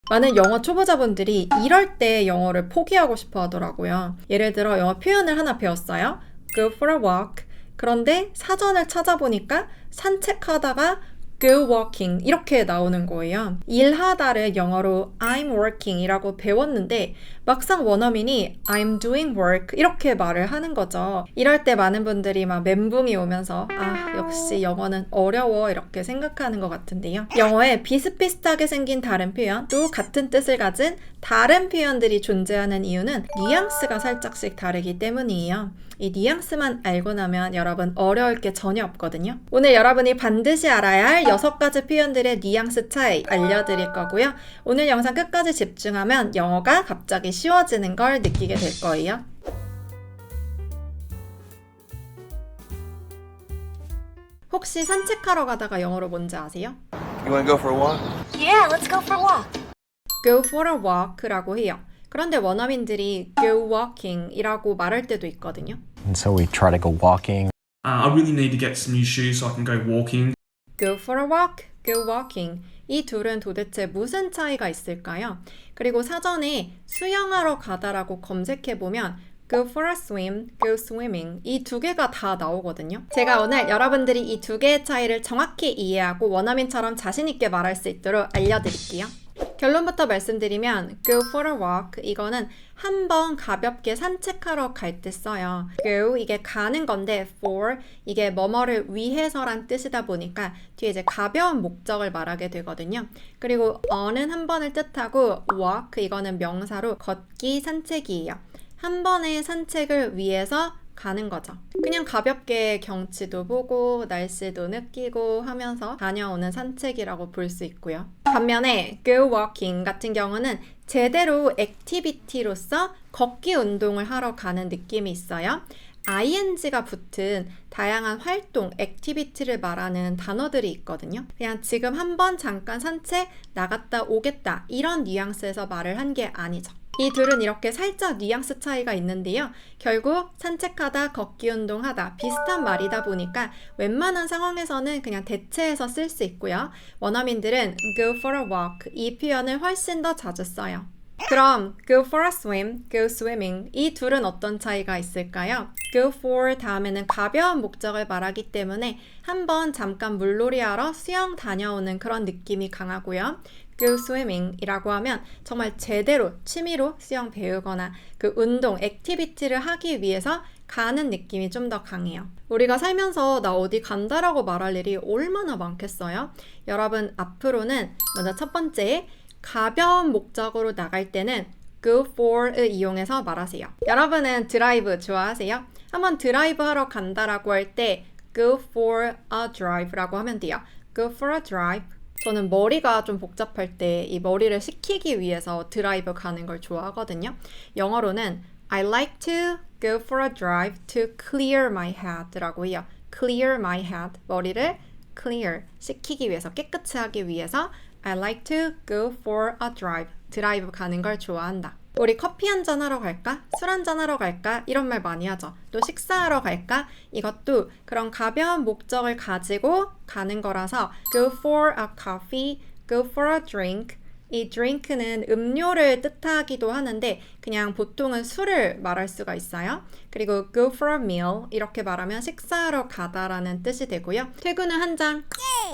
많은 영어 초보자분들이 이럴 때 영어를 포기하고 싶어 하더라고요. 예를 들어 영어 표현을 하나 배웠어요. Go for a walk. 그런데 사전을 찾아보니까 산책하다가 go walking 이렇게 나오는 거예요. 일하다를 영어로 I'm working 이라고 배웠는데 막상 원어민이 I'm doing work 이렇게 말을 하는 거죠. 이럴 때 많은 분들이 막 멘붕이 오면서 역시 영어는 어려워 이렇게 생각하는 것 같은데요. 영어에 비슷비슷하게 생긴 다른 표현 또 같은 뜻을 가진 다른 표현들이 존재하는 이유는 뉘앙스가 살짝씩 다르기 때문이에요. 이 뉘앙스만 알고 나면 여러분 어려울 게 전혀 없거든요. 오늘 여러분이 반드시 알아야 할 6가지 표현들의 뉘앙스 차이 알려드릴 거고요. 오늘 영상 끝까지 집중하면 영어가 갑자기 쉬워지는 걸 느끼게 될 거예요. 혹시 산책하러 가다가 영어로 뭔지 아세요? You want to go for a walk? Yeah, let's go for a walk. Go for a walk라고 해요. 그런데 원어민들이 go walking 이라고 말할 때도 있거든요. And so we try to go walking. I really need to get some new shoes so I can go walking. Go for a walk, go walking. 이 둘은 도대체 무슨 차이가 있을까요? 그리고 사전에 수영하러 가다라고 검색해보면 Go for a swim, go swimming 이 두 개가 다 나오거든요. 제가 오늘 여러분들이 이 두 개의 차이를 정확히 이해하고 원어민처럼 자신 있게 말할 수 있도록 알려드릴게요. 결론부터 말씀드리면 Go for a walk 이거는 한번 가볍게 산책하러 갈 때 써요. Go 이게 가는 건데 for 이게 뭐뭐를 위해서란 뜻이다 보니까 뒤에 이제 가벼운 목적을 말하게 되거든요. 그리고 on은 한 번을 뜻하고 walk 이거는 명사로 걷기, 산책이에요. 한 번의 산책을 위해서 가는 거죠. 그냥 가볍게 경치도 보고 날씨도 느끼고 하면서 다녀오는 산책이라고 볼 수 있고요. 반면에 go walking 같은 경우는 제대로 액티비티로서 걷기 운동을 하러 가는 느낌이 있어요. ing가 붙은 다양한 활동, 액티비티를 말하는 단어들이 있거든요. 그냥 지금 한번 잠깐 산책 나갔다 오겠다 이런 뉘앙스에서 말을 한 게 아니죠. 이 둘은 이렇게 살짝 뉘앙스 차이가 있는데요. 결국 산책하다, 걷기 운동하다 비슷한 말이다 보니까 웬만한 상황에서는 그냥 대체해서 쓸 수 있고요. 원어민들은 go for a walk 이 표현을 훨씬 더 자주 써요. 그럼 go for a swim, go swimming 이 둘은 어떤 차이가 있을까요? go for 다음에는 가벼운 목적을 말하기 때문에 한번 잠깐 물놀이하러 수영 다녀오는 그런 느낌이 강하고요. go swimming 이라고 하면 정말 제대로 취미로 수영 배우거나 그 운동, 액티비티를 하기 위해서 가는 느낌이 좀 더 강해요. 우리가 살면서 나 어디 간다라고 말할 일이 얼마나 많겠어요? 여러분 앞으로는 먼저 첫 번째 가벼운 목적으로 나갈 때는 go for을 이용해서 말하세요. 여러분은 드라이브 좋아하세요? 한번 드라이브 하러 간다라고 할 때 go for a drive라고 하면 돼요. go for a drive. 저는 머리가 좀 복잡할 때 이 머리를 식히기 위해서 드라이브 가는 걸 좋아하거든요. 영어로는 I like to go for a drive to clear my head 라고 해요. clear my head. 머리를 clear, 식히기 위해서, 깨끗이 하기 위해서 I like to go for a drive. 드라이브 가는 걸 좋아한다. 우리 커피 한잔 하러 갈까? 술 한잔 하러 갈까? 이런 말 많이 하죠. 또 식사하러 갈까? 이것도 그런 가벼운 목적을 가지고 가는 거라서 go for a coffee, go for a drink. 이 drink는 음료를 뜻하기도 하는데 그냥 보통은 술을 말할 수가 있어요. 그리고 go for a meal 이렇게 말하면 식사하러 가다라는 뜻이 되고요. 퇴근은 한 잔,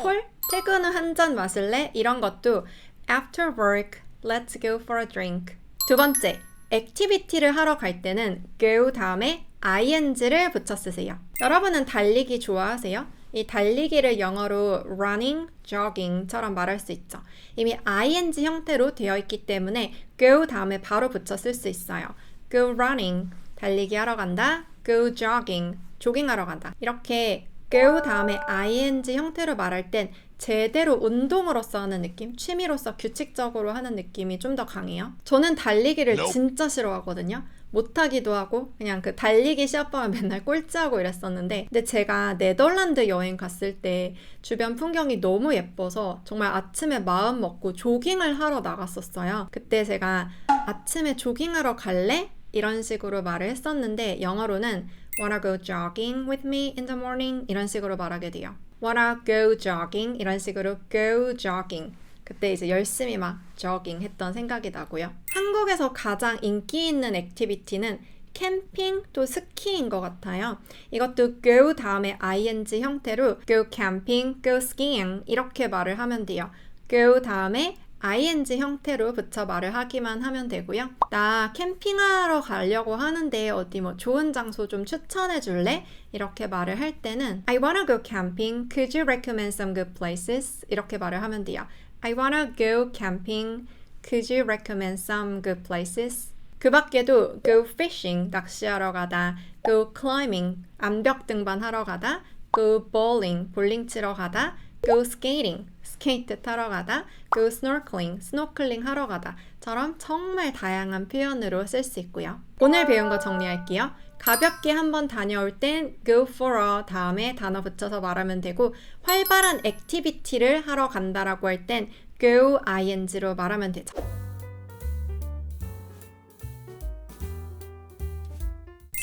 콜? 퇴근 후 한 잔 마실래? 이런 것도 after work, let's go for a drink. 두 번째, 액티비티를 하러 갈 때는 go 다음에 ing를 붙여 쓰세요. 여러분은 달리기 좋아하세요? 이 달리기를 영어로 running, jogging처럼 말할 수 있죠. 이미 ing 형태로 되어 있기 때문에 go 다음에 바로 붙여 쓸 수 있어요. go running, 달리기 하러 간다. go jogging, 조깅하러 간다. 이렇게 go 다음에 ing 형태로 말할 땐 제대로 운동으로서 하는 느낌, 취미로서 규칙적으로 하는 느낌이 좀 더 강해요. 저는 달리기를 진짜 싫어하거든요. 못하기도 하고 그냥 그 달리기 시합 보면 맨날 꼴찌하고 이랬었는데 근데 제가 네덜란드 여행 갔을 때 주변 풍경이 너무 예뻐서 정말 아침에 마음 먹고 조깅을 하러 나갔었어요. 그때 제가 아침에 조깅하러 갈래? 이런 식으로 말을 했었는데 영어로는 Wanna go jogging with me in the morning? 이런 식으로 말하게 돼요. Wanna go jogging? 이런 식으로 go jogging. 그때 이제 열심히 막 조깅 했던 생각이 나고요. 한국에서 가장 인기 있는 액티비티는 캠핑 또 스키인 것 같아요. 이것도 go 다음에 ing 형태로 go camping, go skiing 이렇게 말을 하면 돼요. go 다음에 ing 형태로 붙여 말을 하기만 하면 되고요. 나 캠핑하러 가려고 하는데 어디 뭐 좋은 장소 좀 추천해 줄래? 이렇게 말을 할 때는 I wanna go camping. Could you recommend some good places? 이렇게 말을 하면 돼요. I wanna go camping. Could you recommend some good places? 그 밖에도 go fishing, 낚시하러 가다, go climbing, 암벽 등반하러 가다, go bowling, 볼링 치러 가다, go skating, 스케이트 타러 가다, go snorkeling, 스노클링 하러 가다처럼 정말 다양한 표현으로 쓸 수 있고요. 오늘 배운 거 정리할게요. 가볍게 한번 다녀올 땐 go for a 다음에 단어 붙여서 말하면 되고 활발한 액티비티를 하러 간다라고 할 땐 go ing로 말하면 되죠.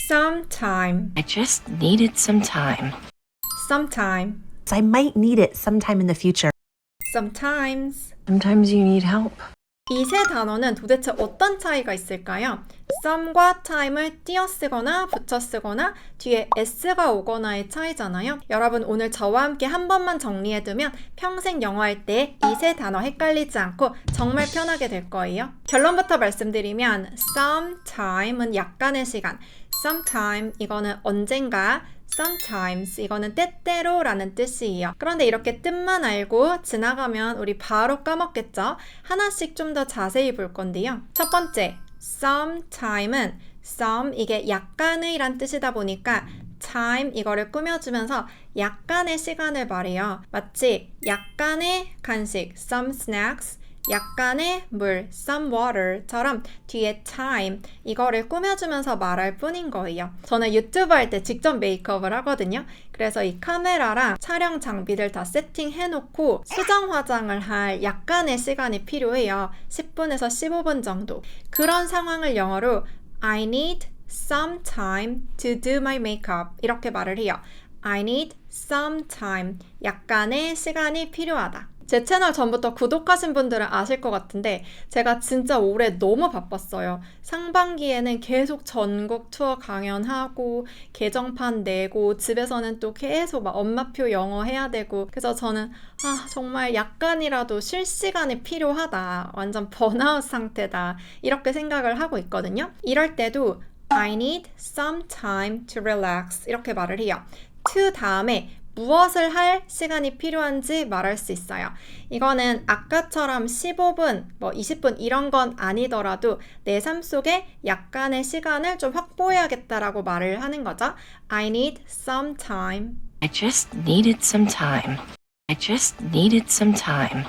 Sometime, I just needed some time. sometime, I might need it sometime in the future. sometimes. Sometimes you need help. 이 세 단어는 도대체 어떤 차이가 있을까요? some과 time을 띄어 쓰거나 붙여 쓰거나 뒤에 s가 오거나의 차이잖아요. 여러분 오늘 저와 함께 한 번만 정리해두면 평생 영어할 때 이 세 단어 헷갈리지 않고 정말 편하게 될 거예요. 결론부터 말씀드리면 sometime은 약간의 시간, sometime 이거는 언젠가, sometimes 이거는 때때로 라는 뜻이에요. 그런데 이렇게 뜻만 알고 지나가면 우리 바로 까먹겠죠? 하나씩 좀 더 자세히 볼 건데요. 첫 번째, sometime은 some 이게 약간의 란 뜻이다 보니까 time 이거를 꾸며주면서 약간의 시간을 말해요. 마치 약간의 간식, some snacks, 약간의 물, some water처럼 뒤에 time 이거를 꾸며주면서 말할 뿐인 거예요. 저는 유튜브 할 때 직접 메이크업을 하거든요. 그래서 이 카메라랑 촬영 장비들 다 세팅해놓고 수정 화장을 할 약간의 시간이 필요해요. 10분에서 15분 정도. 그런 상황을 영어로 I need some time to do my makeup 이렇게 말을 해요. I need some time. 약간의 시간이 필요하다. 제 채널 전부터 구독하신 분들은 아실 것 같은데 제가 진짜 올해 너무 바빴어요. 상반기에는 계속 전국 투어 강연하고 개정판 내고 집에서는 또 계속 막 엄마표 영어 해야 되고 그래서 저는 정말 약간이라도 쉴 시간이 필요하다. 완전 번아웃 상태다. 이렇게 생각을 하고 있거든요. 이럴 때도 I need some time to relax 이렇게 말을 해요. to 다음에 무엇을 할 시간이 필요한지 말할 수 있어요. 이거는 아까처럼 15분, 20분 이런 건 아니더라도 내 삶 속에 약간의 시간을 좀 확보해야겠다라고 말을 하는 거죠. I need some time. I just needed some time. I just needed some time.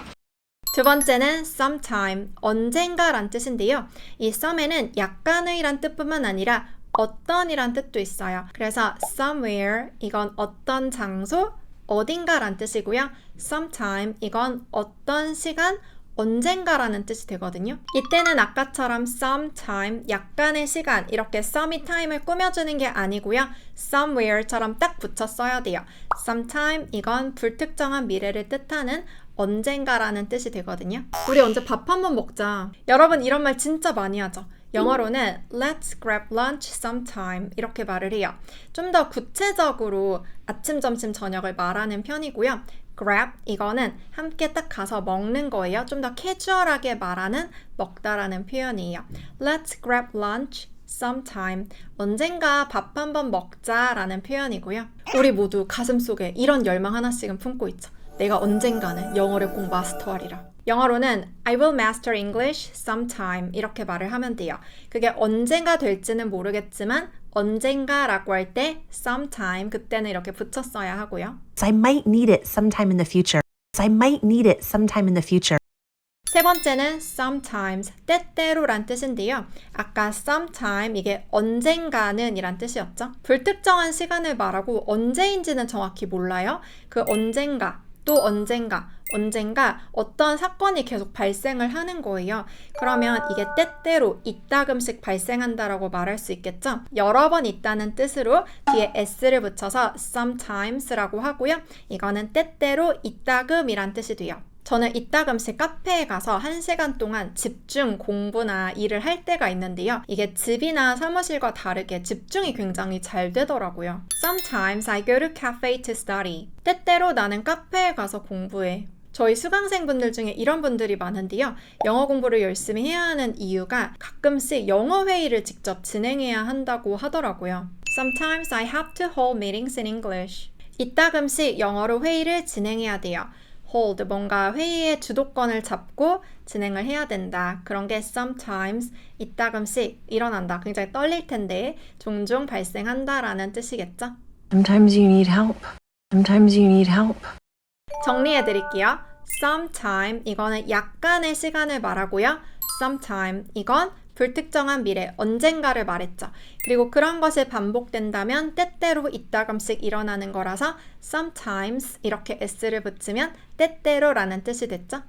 두 번째는 sometime, 언젠가란 뜻인데요. 이 some에는 약간의 란 뜻뿐만 아니라 어떤이란 뜻도 있어요. 그래서 somewhere 이건 어떤 장소, 어딘가란 뜻이고요. sometime 이건 어떤 시간, 언젠가라는 뜻이 되거든요. 이때는 아까처럼 sometime, 약간의 시간 이렇게 somey time을 꾸며주는 게 아니고요. somewhere처럼 딱 붙여 써야 돼요. sometime 이건 불특정한 미래를 뜻하는 언젠가라는 뜻이 되거든요. 우리 언제 밥 한번 먹자. 여러분 이런 말 진짜 많이 하죠. 영어로는 Let's grab lunch sometime 이렇게 말을 해요. 좀 더 구체적으로 아침, 점심, 저녁을 말하는 편이고요. grab 이거는 함께 딱 가서 먹는 거예요. 좀 더 캐주얼하게 말하는 먹다라는 표현이에요. Let's grab lunch sometime 언젠가 밥 한번 먹자라는 표현이고요. 우리 모두 가슴속에 이런 열망 하나씩은 품고 있죠. 내가 언젠가는 영어를 꼭 마스터하리라. 영어로는 I will master English sometime 이렇게 말을 하면 돼요. 그게 언젠가 될지는 모르겠지만 언젠가라고 할 때 sometime 그때는 이렇게 붙여 써야 하고요. I might need it sometime in the future. I might need it sometime in the future. 세 번째는 sometimes, 때때로란 뜻인데요. 아까 sometime 이게 언젠가는 이란 뜻이었죠. 불특정한 시간을 말하고 언제인지는 정확히 몰라요. 그 언젠가 또 언젠가 어떤 사건이 계속 발생을 하는 거예요. 그러면 이게 때때로 이따금씩 발생한다라고 말할 수 있겠죠. 여러 번 있다는 뜻으로 뒤에 s를 붙여서 sometimes라고 하고요. 이거는 때때로 이따금이란 뜻이 돼요. 저는 이따금씩 카페에 가서 1시간 동안 집중 공부나 일을 할 때가 있는데요. 이게 집이나 사무실과 다르게 집중이 굉장히 잘 되더라고요. Sometimes I go to cafe to study. 때때로 나는 카페에 가서 공부해. 저희 수강생분들 중에 이런 분들이 많은데요. 영어 공부를 열심히 해야 하는 이유가 가끔씩 영어 회의를 직접 진행해야 한다고 하더라고요. Sometimes I have to hold meetings in English. 이따금씩 영어로 회의를 진행해야 돼요. hold, 뭔가 회의의 주도권을 잡고 진행을 해야 된다. 그런 게 sometimes, 이따금씩 일어난다. 굉장히 떨릴 텐데 종종 발생한다라는 뜻이겠죠? Sometimes you need help. Sometimes you need help. 정리해 드릴게요. sometime, 이거는 약간의 시간을 말하고요. sometime, 이건 불특정한 미래, 언젠가를 말했죠. 그리고 그런 것이 반복된다면 때때로 이따금씩 일어나는 거라서 sometimes 이렇게 s를 붙이면 때때로라는 뜻이 됐죠.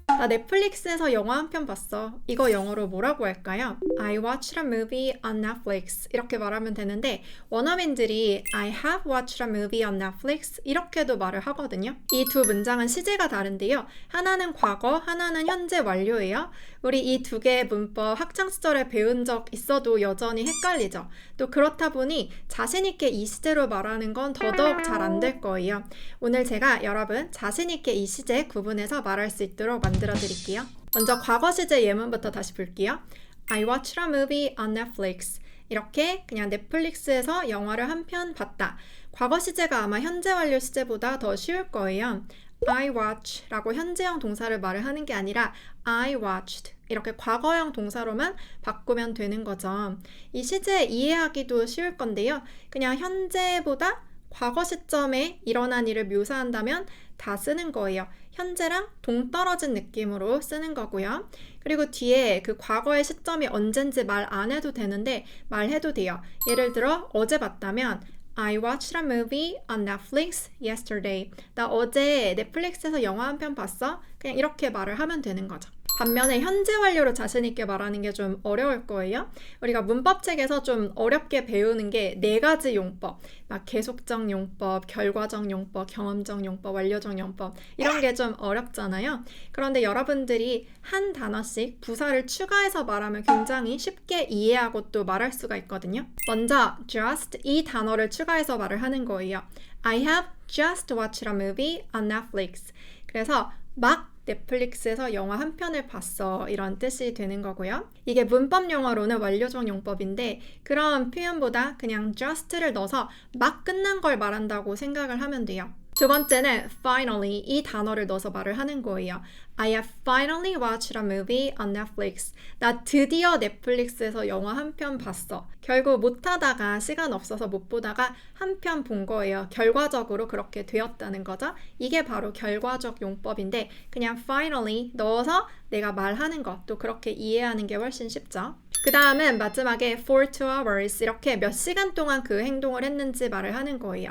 나 넷플릭스에서 영화 한 편 봤어. 이거 영어로 뭐라고 할까요? I watched a movie on Netflix 이렇게 말하면 되는데 원어민들이 I have watched a movie on Netflix 이렇게도 말을 하거든요. 이 두 문장은 시제가 다른데요. 하나는 과거, 하나는 현재 완료예요. 우리 이 두 개의 문법 학창시절에 배운 적 있어도 여전히 헷갈리죠. 또 그렇다 보니 자신 있게 이 시제로 말하는 건 더더욱 잘 안 될 거예요. 오늘 제가 여러분 자신 있게 이 시제 구분해서 말할 수 있도록 만들어 드릴게요. 먼저 과거 시제 예문부터 다시 볼게요. I watched a movie on Netflix. 이렇게 그냥 넷플릭스에서 영화를 한 편 봤다. 과거 시제가 아마 현재 완료 시제보다 더 쉬울 거예요. I watch 라고 현재형 동사를 말을 하는 게 아니라 I watched 이렇게 과거형 동사로만 바꾸면 되는 거죠. 이 시제 이해하기도 쉬울 건데요. 그냥 현재보다 과거 시점에 일어난 일을 묘사한다면 다 쓰는 거예요. 현재랑 동떨어진 느낌으로 쓰는 거고요. 그리고 뒤에 그 과거의 시점이 언젠지 말 안 해도 되는데 말해도 돼요. 예를 들어 어제 봤다면 I watched a movie on Netflix yesterday. 나 어제 넷플릭스에서 영화 한 편 봤어? 그냥 이렇게 말을 하면 되는 거죠. 반면에 현재 완료로 자신 있게 말하는 게 좀 어려울 거예요. 우리가 문법책에서 좀 어렵게 배우는 게 4가지 용법, 막 계속적 용법, 결과적 용법, 경험적 용법, 완료적 용법 이런 게 좀 어렵잖아요. 그런데 여러분들이 한 단어씩 부사를 추가해서 말하면 굉장히 쉽게 이해하고 또 말할 수가 있거든요. 먼저 just 이 단어를 추가해서 말을 하는 거예요. I have just watched a movie on Netflix. 그래서 막 넷플릭스에서 영화 한 편을 봤어 이런 뜻이 되는 거고요. 이게 문법 용어로는 완료적 용법인데 그런 표현보다 그냥 just를 넣어서 막 끝난 걸 말한다고 생각을 하면 돼요. 두 번째는 finally 이 단어를 넣어서 말을 하는 거예요. I have finally watched a movie on Netflix. 나 드디어 넷플릭스에서 영화 한 편 봤어. 결국 못하다가 시간 없어서 못 보다가 한 편 본 거예요. 결과적으로 그렇게 되었다는 거죠. 이게 바로 결과적 용법인데 그냥 finally 넣어서 내가 말하는 것도 그렇게 이해하는 게 훨씬 쉽죠. 그 다음은 마지막에 for 2 hours 이렇게 몇 시간 동안 그 행동을 했는지 말을 하는 거예요.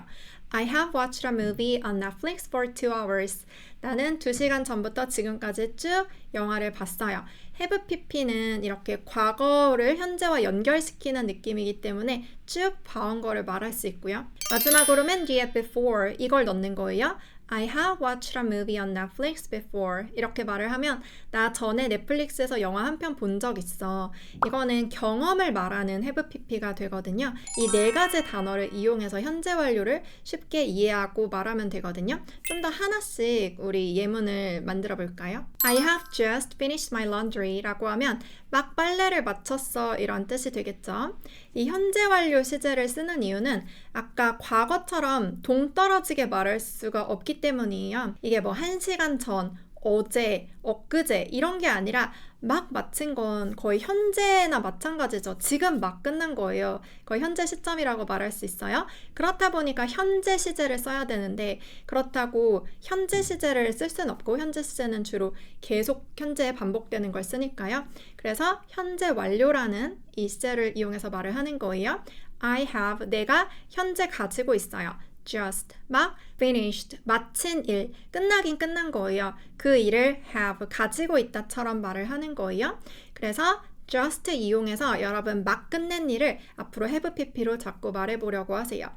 I have watched a movie on Netflix for 2 hours. 나는 2시간 전부터 지금까지 쭉 영화를 봤어요. have pp는 이렇게 과거를 현재와 연결시키는 느낌이기 때문에 쭉 봐온 거를 말할 수 있고요. 마지막으로 맨 뒤에 before 이걸 넣는 거예요. I have watched a movie on Netflix before. 이렇게 말을 하면 나 전에 넷플릭스에서 영화 한 편 본 적 있어. 이거는 경험을 말하는 have pp가 되거든요. 이 4가지 단어를 이용해서 현재 완료를 쉽게 이해하고 말하면 되거든요. 좀 더 하나씩 우리 예문을 만들어 볼까요? I have just finished my laundry 라고 하면 막 빨래를 마쳤어 이런 뜻이 되겠죠. 이 현재 완료 시제를 쓰는 이유는 아까 과거처럼 동떨어지게 말할 수가 없기 때문이에요. 이게 뭐 1시간 전, 어제, 엊그제 이런 게 아니라 막 마친 건 거의 현재나 마찬가지죠. 지금 막 끝난 거예요. 거의 현재 시점이라고 말할 수 있어요. 그렇다 보니까 현재 시제를 써야 되는데 그렇다고 현재 시제를 쓸 수는 없고 현재 시제는 주로 계속 현재에 반복되는 걸 쓰니까요. 그래서 현재 완료라는 이 시제를 이용해서 말을 하는 거예요. I have, 내가 현재 가지고 있어요. just, 막 finished, 마친 일, 끝나긴 끝난 거예요. 그 일을 have, 가지고 있다처럼 말을 하는 거예요. 그래서 just 이용해서 여러분 막 끝낸 일을 앞으로 have pp로 자꾸 말해보려고 하세요.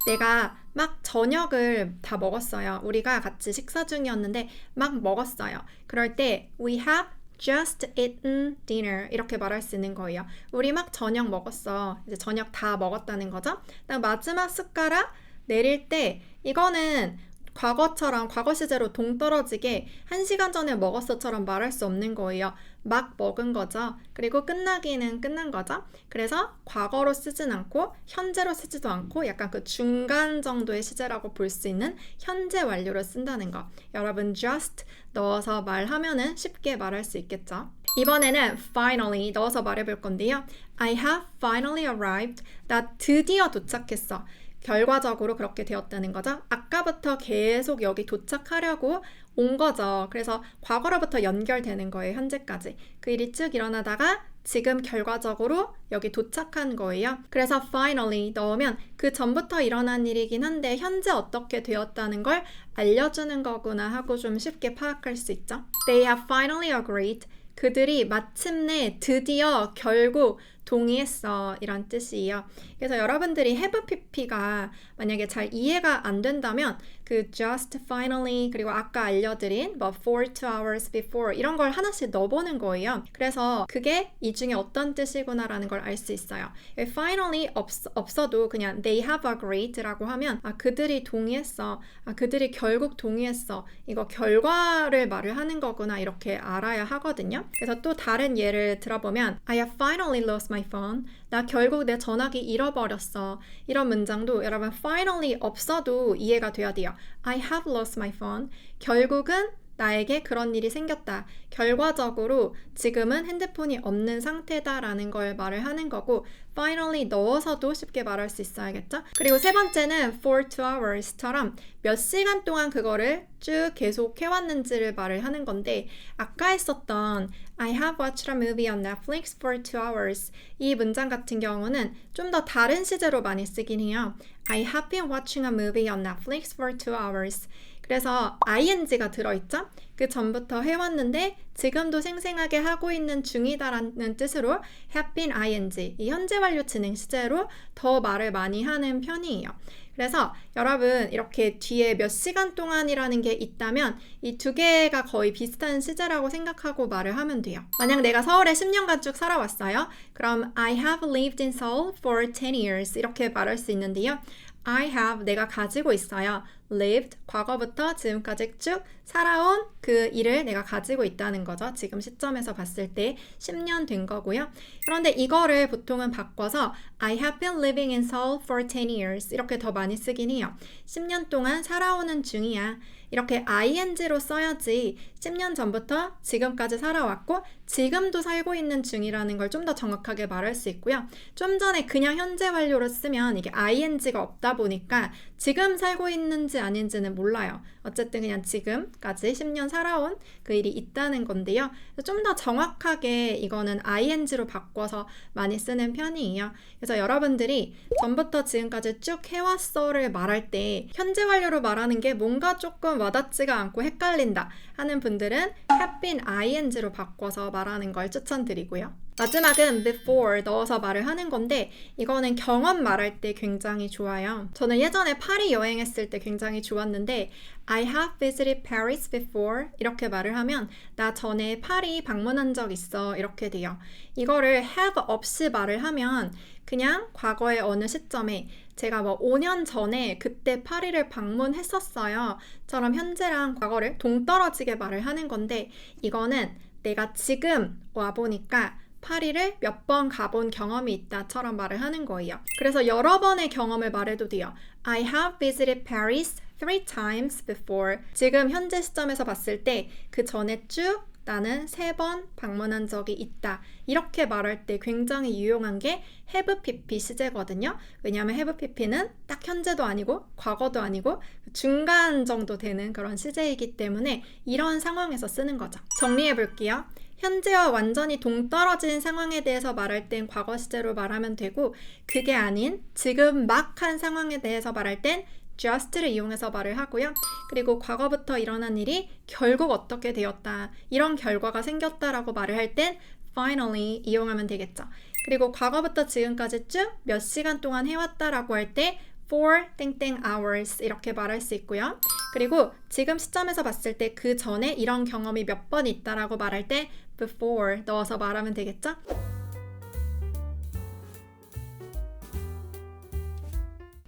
내가 막 저녁을 다 먹었어요. 우리가 같이 식사 중이었는데 막 먹었어요. 그럴 때 we have just eaten dinner 이렇게 말할 수 있는 거예요. 우리 막 저녁 먹었어. 이제 저녁 다 먹었다는 거죠. 그다음 마지막 숟가락 내릴 때 이거는 과거처럼 과거 시제로 동떨어지게 1시간 전에 먹었어처럼 말할 수 없는 거예요. 막 먹은 거죠. 그리고 끝나기는 끝난 거죠. 그래서 과거로 쓰진 않고 현재로 쓰지도 않고 약간 그 중간 정도의 시제라고 볼 수 있는 현재 완료로 쓴다는 거. 여러분 just 넣어서 말하면은 쉽게 말할 수 있겠죠. 이번에는 finally 넣어서 말해볼 건데요. I have finally arrived. 나 드디어 도착했어. 결과적으로 그렇게 되었다는 거죠. 아까부터 계속 여기 도착하려고 온 거죠. 그래서 과거로부터 연결되는 거예요. 현재까지. 그 일이 쭉 일어나다가 지금 결과적으로 여기 도착한 거예요. 그래서 finally 넣으면 그 전부터 일어난 일이긴 한데 현재 어떻게 되었다는 걸 알려주는 거구나 하고 좀 쉽게 파악할 수 있죠. They have finally agreed. 그들이 마침내 드디어 결국 동의했어 이란 뜻이에요. 그래서 여러분들이 have pp가 만약에 잘 이해가 안 된다면 그 just finally 그리고 아까 알려드린 뭐 for 2 hours before 이런 걸 하나씩 넣어보는 거예요. 그래서 그게 이 중에 어떤 뜻이구나라는 걸 알 수 있어요. finally 없어도 그냥 they have agreed라고 하면 아 그들이 동의했어. 아 그들이 결국 동의했어. 이거 결과를 말을 하는 거구나 이렇게 알아야 하거든요. 그래서 또 다른 예를 들어보면 I have finally lost my phone. 나 결국 내 전화기 잃어버렸어. 이런 문장도 여러분 finally 없어도 이해가 돼야 돼요. I have lost my phone. 결국은 나에게 그런 일이 생겼다. 결과적으로 지금은 핸드폰이 없는 상태다라는 걸 말을 하는 거고 finally 넣어서도 쉽게 말할 수 있어야겠죠? 그리고 세 번째는 for 2 hours처럼 몇 시간 동안 그거를 쭉 계속 해왔는지를 말을 하는 건데 아까 했었던 I have watched a movie on Netflix for 2 hours 이 문장 같은 경우는 좀 더 다른 시제로 많이 쓰긴 해요. I have been watching a movie on Netflix for 2 hours 그래서 ing가 들어있죠? 그 전부터 해왔는데 지금도 생생하게 하고 있는 중이다라는 뜻으로 have been ing 이 현재 완료 진행 시제로 더 말을 많이 하는 편이에요. 그래서 여러분 이렇게 뒤에 몇 시간 동안이라는 게 있다면 이 두 개가 거의 비슷한 시제라고 생각하고 말을 하면 돼요. 만약 내가 서울에 10년간 쭉 살아왔어요. 그럼 I have lived in Seoul for 10 years 이렇게 말할 수 있는데요. I have 내가 가지고 있어요. lived 과거부터 지금까지 쭉 살아온 그 일을 내가 가지고 있다는 거죠. 지금 시점에서 봤을 때 10년 된 거고요. 그런데 이거를 보통은 바꿔서 I have been living in Seoul for 10 years 이렇게 더 많이 쓰긴 해요. 10년 동안 살아오는 중이야. 이렇게 ing로 써야지 10년 전부터 지금까지 살아왔고 지금도 살고 있는 중이라는 걸 좀 더 정확하게 말할 수 있고요. 좀 전에 그냥 현재 완료로 쓰면 이게 ing가 없다 보니까 지금 살고 있는지 아닌지는 몰라요. 어쨌든 그냥 지금까지 10년 살아온 그 일이 있다는 건데요. 좀 더 정확하게 이거는 ing로 바꿔서 많이 쓰는 편이에요. 그래서 여러분들이 전부터 지금까지 쭉 해왔어를 말할 때 현재 완료로 말하는 게 뭔가 조금 와닿지가 않고 헷갈린다 하는 분들은 have been ing로 바꿔서 말하는 걸 추천드리고요. 마지막은 before 넣어서 말을 하는 건데 이거는 경험 말할 때 굉장히 좋아요. 저는 예전에 파리 여행했을 때 굉장히 좋았는데 I have visited Paris before 이렇게 말을 하면 나 전에 파리 방문한 적 있어 이렇게 돼요. 이거를 have 없이 말을 하면 그냥 과거의 어느 시점에 제가 뭐 5년 전에 그때 파리를 방문했었어요 처럼 현재랑 과거를 동떨어지게 말을 하는 건데 이거는 내가 지금 와보니까 파리를 몇 번 가본 경험이 있다처럼 말을 하는 거예요. 그래서 여러 번의 경험을 말해도 돼요. I have visited Paris 3 times before. 지금 현재 시점에서 봤을 때 그 전에 쭉 나는 3번 방문한 적이 있다. 이렇게 말할 때 굉장히 유용한 게 have pp 시제거든요. 왜냐하면 have pp는 딱 현재도 아니고 과거도 아니고 중간 정도 되는 그런 시제이기 때문에 이런 상황에서 쓰는 거죠. 정리해 볼게요. 현재와 완전히 동떨어진 상황에 대해서 말할 땐 과거 시제로 말하면 되고 그게 아닌 지금 막 한 상황에 대해서 말할 땐 just를 이용해서 말을 하고요. 그리고 과거부터 일어난 일이 결국 어떻게 되었다. 이런 결과가 생겼다라고 말을 할 땐 finally 이용하면 되겠죠. 그리고 과거부터 지금까지 쭉 몇 시간 동안 해왔다라고 할 때 for 땡땡 hours 이렇게 말할 수 있고요. 그리고 지금 시점에서 봤을 때 그 전에 이런 경험이 몇 번 있다라고 말할 때 before 넣어서 말하면 되겠죠?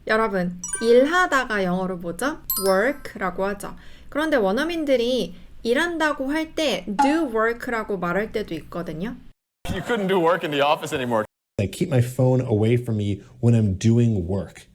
여러분, 일하다가 영어로 뭐죠? work라고 하죠. 그런데 원어민들이 일한다고 할 때 do work라고 말할 때도 있거든요. You couldn't do work in the office anymore. I keep my phone away from me when I'm doing work.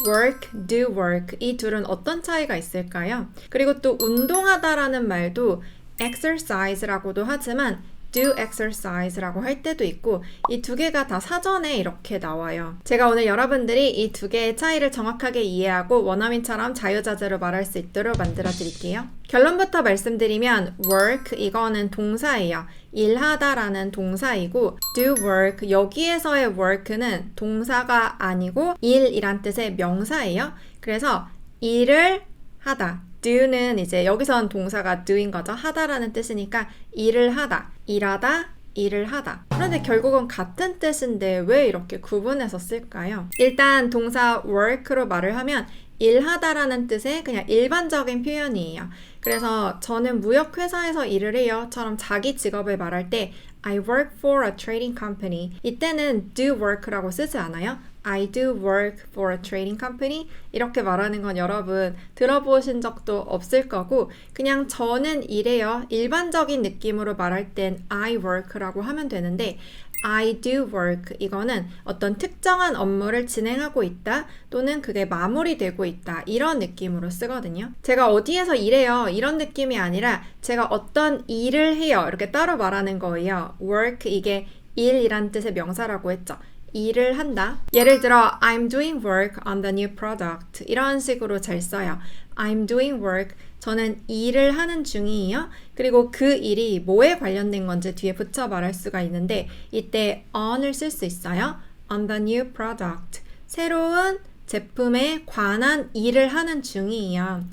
work, do work 이 둘은 어떤 차이가 있을까요? 그리고 또 운동하다라는 말도 exercise라고도 하지만 do exercise라고 할 때도 있고 이 두 개가 다 사전에 이렇게 나와요. 제가 오늘 여러분들이 이 두 개의 차이를 정확하게 이해하고 원어민처럼 자유자재로 말할 수 있도록 만들어 드릴게요. 결론부터 말씀드리면 work 이거는 동사예요. 일하다라는 동사이고 do work 여기에서의 work는 동사가 아니고 일이란 뜻의 명사예요. 그래서 일을 하다 do는 이제 여기선 동사가 do인 거죠. 하다라는 뜻이니까 일을 하다, 일하다, 일을 하다. 그런데 결국은 같은 뜻인데 왜 이렇게 구분해서 쓸까요? 일단 동사 work로 말을 하면 일하다라는 뜻의 그냥 일반적인 표현이에요. 그래서 저는 무역회사에서 일을 해요.처럼 자기 직업을 말할 때 I work for a trading company. 이때는 do work라고 쓰지 않아요? I do work for a trading company. 이렇게 말하는 건 여러분 들어보신 적도 없을 거고 그냥 저는 일해요. 일반적인 느낌으로 말할 땐 I work라고 하면 되는데 I do work 이거는 어떤 특정한 업무를 진행하고 있다 또는 그게 마무리되고 있다 이런 느낌으로 쓰거든요. 제가 어디에서 일해요 이런 느낌이 아니라 제가 어떤 일을 해요 이렇게 따로 말하는 거예요. work 이게 일이란 뜻의 명사라고 했죠. 일을 한다. 예를 들어 I'm doing work on the new product 이런 식으로 잘 써요. I'm doing work 저는 일을 하는 중이에요. 그리고 그 일이 뭐에 관련된 건지 뒤에 붙여 말할 수가 있는데 이때 on을 쓸 수 있어요. on the new product 새로운 제품에 관한 일을 하는 중이에요.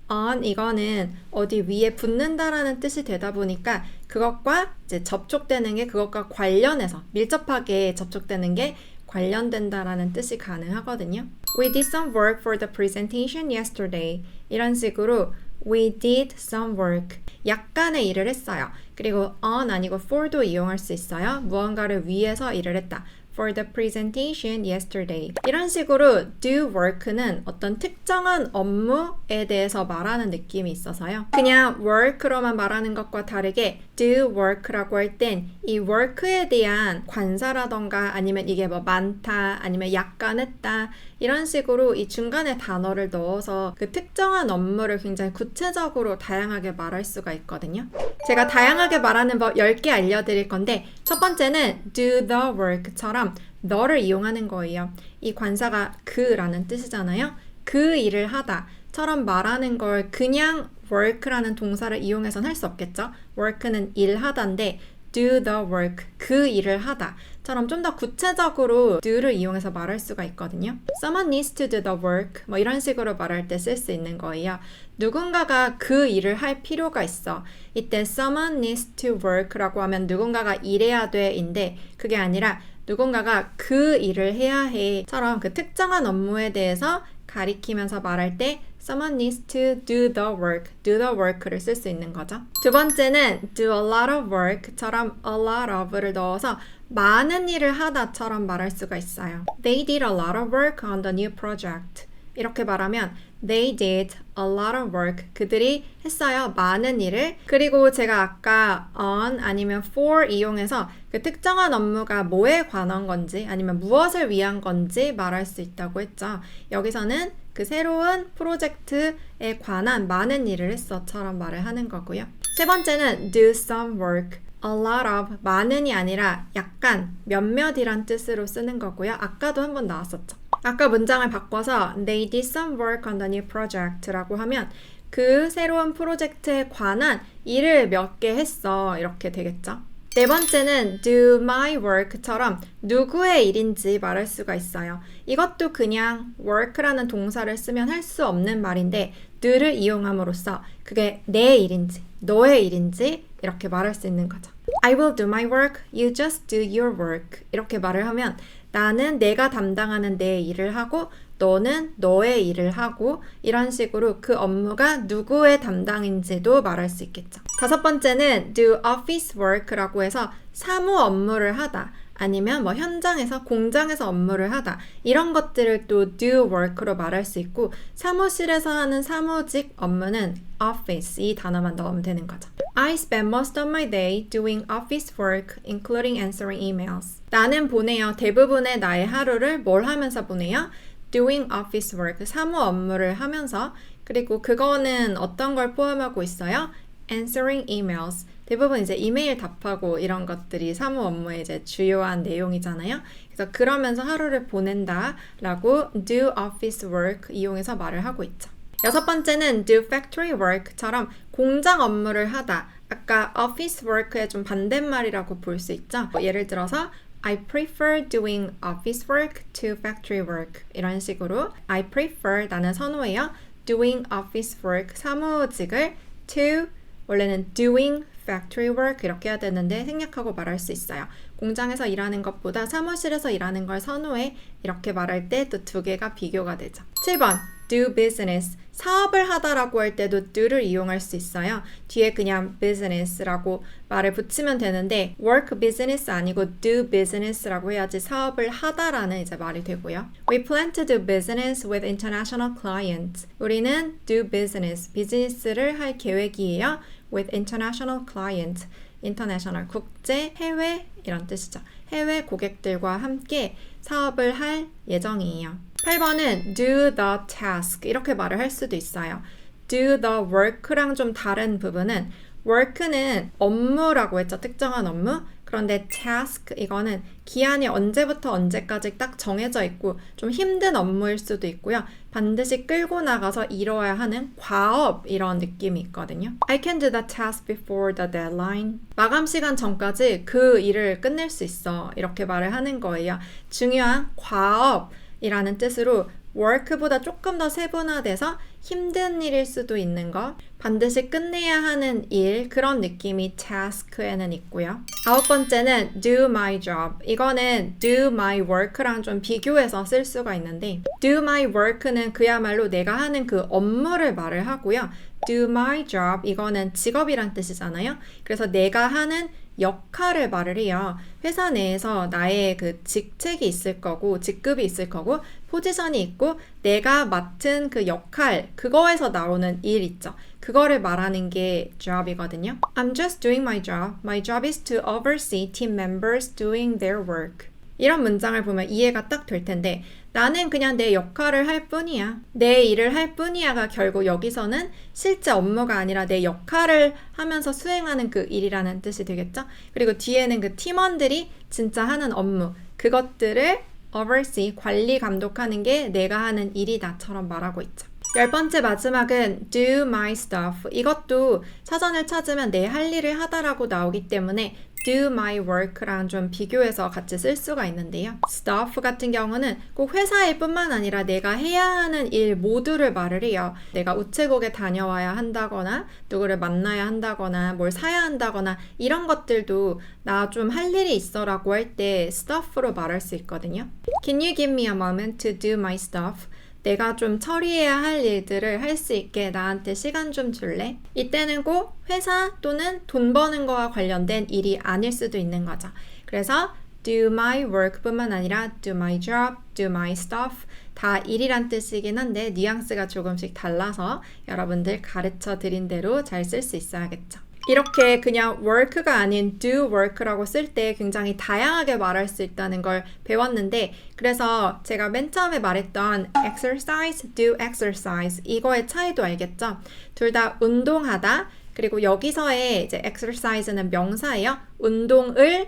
on 이거는 어디 위에 붙는다라는 뜻이 되다 보니까 그것과 이제 접촉되는 게 그것과 관련해서 밀접하게 접촉되는 게 관련된다라는 뜻이 가능하거든요. We did some work for the presentation yesterday. 이런 식으로 We did some work. 약간의 일을 했어요. 그리고 on 아니고 for도 이용할 수 있어요. 무언가를 위해서 일을 했다. For the presentation yesterday. 이런 식으로 do work는 어떤 특정한 업무에 대해서 말하는 느낌이 있어서요. 그냥 work로만 말하는 것과 다르게 do work라고 할 땐 이 work에 대한 관사라던가 아니면 이게 뭐 많다 아니면 약간 했다 이런 식으로 이 중간에 단어를 넣어서 그 특정한 업무를 굉장히 구체적으로 다양하게 말할 수가 있거든요. 제가 다양하게 말하는 법 10개 알려드릴 건데 첫 번째는 do the work처럼 너를 이용하는 거예요. 이 관사가 그라는 뜻이잖아요. 그 일을 하다 처럼 말하는 걸 그냥 work라는 동사를 이용해서는 할 수 없겠죠. work는 일하다인데 do the work, 그 일을 하다 처럼 좀 더 구체적으로 do를 이용해서 말할 수가 있거든요. Someone needs to do the work 뭐 이런 식으로 말할 때 쓸 수 있는 거예요. 누군가가 그 일을 할 필요가 있어. 이때 someone needs to work라고 하면 누군가가 일해야 돼인데 그게 아니라 누군가가 그 일을 해야 해처럼 그 특정한 업무에 대해서 가리키면서 말할 때 someone needs to do the work, do the work를 쓸 수 있는 거죠. 두 번째는 do a lot of work처럼 a lot of를 넣어서 많은 일을 하다처럼 말할 수가 있어요. They did a lot of work on the new project. 이렇게 말하면 They did a lot of work. 그들이 했어요. 많은 일을. 그리고 제가 아까 on 아니면 for 이용해서 그 특정한 업무가 뭐에 관한 건지 아니면 무엇을 위한 건지 말할 수 있다고 했죠. 여기서는 그 새로운 프로젝트에 관한 많은 일을 했어처럼 말을 하는 거고요. 세 번째는 do some work. A lot of, 많은이 아니라 약간, 몇몇이란 뜻으로 쓰는 거고요. 아까도 한번 나왔었죠. 아까 문장을 바꿔서 They did some work on the new project라고 하면 그 새로운 프로젝트에 관한 일을 몇 개 했어. 이렇게 되겠죠. 네 번째는 do my work처럼 누구의 일인지 말할 수가 있어요. 이것도 그냥 work라는 동사를 쓰면 할 수 없는 말인데 do를 이용함으로써 그게 내 일인지 너의 일인지 이렇게 말할 수 있는 거죠. I will do my work, you just do your work. 이렇게 말을 하면 나는 내가 담당하는 내 일을 하고 너는 너의 일을 하고 이런 식으로 그 업무가 누구의 담당인지도 말할 수 있겠죠. 다섯 번째는 do office work라고 해서 사무 업무를 하다 아니면 뭐 현장에서 공장에서 업무를 하다 이런 것들을 또 do work로 말할 수 있고 사무실에서 하는 사무직 업무는 office 이 단어만 넣으면 되는 거죠. I spend most of my day doing office work, including answering emails. 나는 보내요. 대부분의 나의 하루를 뭘 하면서 보내요? Doing office work, 사무 업무를 하면서 그리고 그거는 어떤 걸 포함하고 있어요? Answering emails. 대부분 이제 이메일 답하고 이런 것들이 사무 업무의 이제 주요한 내용이잖아요. 그래서 그러면서 하루를 보낸다라고 do office work 이용해서 말을 하고 있죠. 여섯 번째는 do factory work처럼 공장 업무를 하다. 아까 office work의 좀 반대말이라고 볼 수 있죠. 예를 들어서 I prefer doing office work to factory work 이런 식으로 I prefer 나는 선호해요. doing office work 사무직을 to 원래는 doing factory work 이렇게 해야 되는데 생략하고 말할 수 있어요. 공장에서 일하는 것보다 사무실에서 일하는 걸 선호해 이렇게 말할 때 또 두 개가 비교가 되죠. 7번 do business 사업을 하다라고 할 때도 do를 이용할 수 있어요. 뒤에 그냥 business라고 말을 붙이면 되는데 work business 아니고 do business라고 해야지 사업을 하다라는 이제 말이 되고요. We plan to do business with international clients. 우리는 do business, 비즈니스를 할 계획이에요. with international clients. international, 국제, 해외 이런 뜻이죠. 해외 고객들과 함께 사업을 할 예정이에요. 8번은 do the task 이렇게 말을 할 수도 있어요. do the work랑 좀 다른 부분은 work는 업무라고 했죠. 특정한 업무. 그런데 task 이거는 기한이 언제부터 언제까지 딱 정해져 있고 좀 힘든 업무일 수도 있고요. 반드시 끌고 나가서 이뤄야 하는 과업 이런 느낌이 있거든요. I can do the task before the deadline. 마감 시간 전까지 그 일을 끝낼 수 있어. 이렇게 말을 하는 거예요. 중요한 과업이라는 뜻으로 work보다 조금 더 세분화돼서 힘든 일일 수도 있는 거, 반드시 끝내야 하는 일, 그런 느낌이 task에는 있고요. 9번째는 do my job. 이거는 do my work랑 좀 비교해서 쓸 수가 있는데 do my work는 그야말로 내가 하는 그 업무를 말을 하고요. do my job 이거는 직업이란 뜻이잖아요. 그래서 내가 하는 역할을 말을 해요. 회사 내에서 나의 그 직책이 있을 거고 직급이 있을 거고 포지션이 있고 내가 맡은 그 역할 그거에서 나오는 일 있죠. 그거를 말하는 게 job이거든요. I'm just doing my job. My job is to oversee team members doing their work. 이런 문장을 보면 이해가 딱 될 텐데 나는 그냥 내 역할을 할 뿐이야. 내 일을 할 뿐이야가 결국 여기서는 실제 업무가 아니라 내 역할을 하면서 수행하는 그 일이라는 뜻이 되겠죠? 그리고 뒤에는 그 팀원들이 진짜 하는 업무, 그것들을 oversee, 관리 감독하는 게 내가 하는 일이다처럼 말하고 있죠. 10번째 마지막은 do my stuff. 이것도 사전을 찾으면 내 할 일을 하다라고 나오기 때문에 do my work랑 좀 비교해서 같이 쓸 수가 있는데요. stuff 같은 경우는 꼭 회사일 뿐만 아니라 내가 해야 하는 일 모두를 말을 해요. 내가 우체국에 다녀와야 한다거나 누구를 만나야 한다거나 뭘 사야 한다거나 이런 것들도 나 좀 할 일이 있어 라고 할 때 stuff로 말할 수 있거든요. Can you give me a moment to do my stuff? 내가 좀 처리해야 할 일들을 할 수 있게 나한테 시간 좀 줄래? 이때는 꼭 회사 또는 돈 버는 거와 관련된 일이 아닐 수도 있는 거죠. 그래서 do my work 뿐만 아니라 do my job, do my stuff 다 일이란 뜻이긴 한데 뉘앙스가 조금씩 달라서 여러분들 가르쳐 드린 대로 잘 쓸 수 있어야겠죠. 이렇게 그냥 work가 아닌 do work라고 쓸 때 굉장히 다양하게 말할 수 있다는 걸 배웠는데 그래서 제가 맨 처음에 말했던 exercise, do exercise 이거의 차이도 알겠죠? 둘 다 운동하다 그리고 여기서의 이제 exercise는 명사예요. 운동을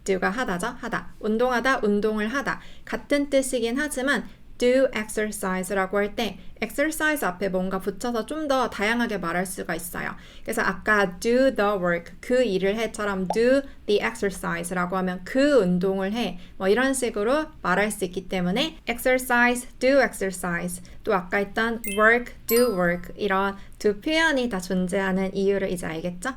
do가 하다죠? 하다. 운동하다, 운동을 하다 같은 뜻이긴 하지만 do exercise라고 할 때 exercise 앞에 뭔가 붙여서 좀 더 다양하게 말할 수가 있어요. 그래서 아까 do the work, 그 일을 해처럼 do the exercise라고 하면 그 운동을 해. 뭐 이런 식으로 말할 수 있기 때문에 exercise, do exercise. 또 아까 했던 work, do work 이런 두 표현이 다 존재하는 이유를 이제 알겠죠?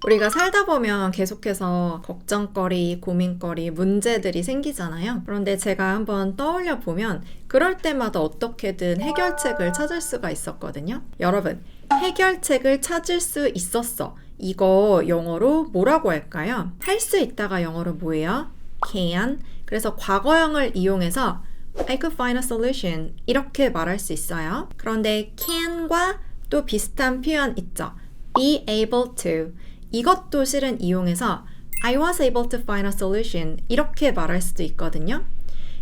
우리가 살다 보면 계속해서 걱정거리, 고민거리, 문제들이 생기잖아요. 그런데 제가 한번 떠올려 보면 그럴 때마다 어떻게든 해결책을 찾을 수가 있었거든요. 여러분, 해결책을 찾을 수 있었어. 이거 영어로 뭐라고 할까요? 할 수 있다가 영어로 뭐예요? can. 그래서 과거형을 이용해서 I could find a solution 이렇게 말할 수 있어요. 그런데 can과 또 비슷한 표현 있죠. be able to. 이것도 실은 이용해서 I was able to find a solution 이렇게 말할 수도 있거든요.